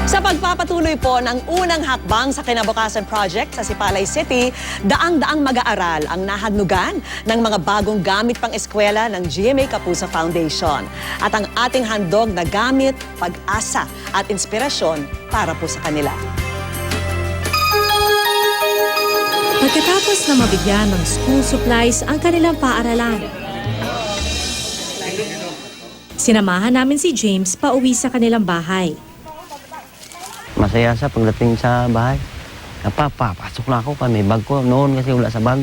Sa pagpapatuloy po ng unang hakbang sa Kinabukasan Project sa Sipalay City, daang-daang mag-aaral ang nahagnugan ng mga bagong gamit pang-eskwela ng GMA Kapuso Foundation. At ang ating handog na gamit, pag-asa at inspirasyon para po sa kanila. Pagkatapos na mabigyan ng school supplies ang kanilang paaralan, sinamahan namin si James pauwi sa kanilang bahay. Masaya sa pagdating sa bahay. Papasok na ako pa, may bag ko. Noon kasi wala sa bag.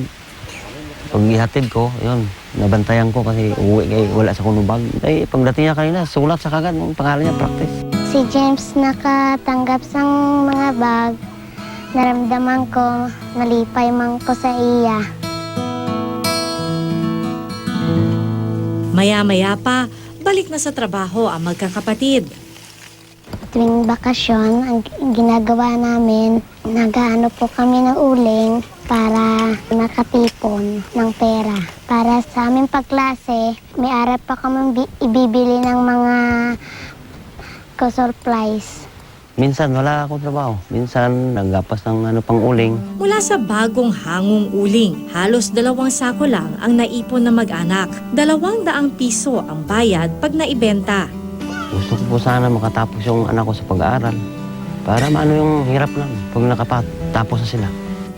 Pag ihatid ko, yun, nabantayan ko kasi uwi kayo, wala sa kuno bag. Ay, pagdating niya kanina, sulat sa kagad, ang pangalan niya, practice. Si James nakatanggap sa mga bag, naramdaman ko, nalipay man ko sa iya. Maya-maya pa, balik na sa trabaho ang magkakapatid. Tuwing bakasyon, ang ginagawa namin, nag-aano po kami ng uling para makatipon ng pera. Para sa aming pagklase, may araw pa kami ibibili ng mga supplies. Minsan wala akong trabaho. Minsan naggapas ng pang uling. Mula sa bagong hangong uling, halos 2 sako lang ang naipon na mag-anak. 200 piso ang bayad pag naibenta. Gusto ko po sana makatapos yung anak ko sa pag-aaral. Para maano yung hirap lang pag nakatapos na sila.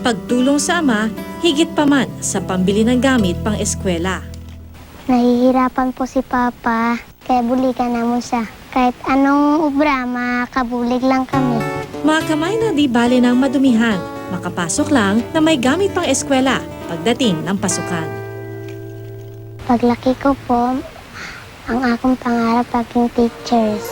Pagtulong sa ama, higit pa man sa pambili ng gamit pang eskwela. Nahihirapan po si Papa, kaya bulikan naman siya. Kahit anong obra, makabulig lang kami. Mga kamay na di bale ng madumihan, makapasok lang na may gamit pang eskwela pagdating ng pasukan. Paglaki ko po, ang akong pangarap maging teachers.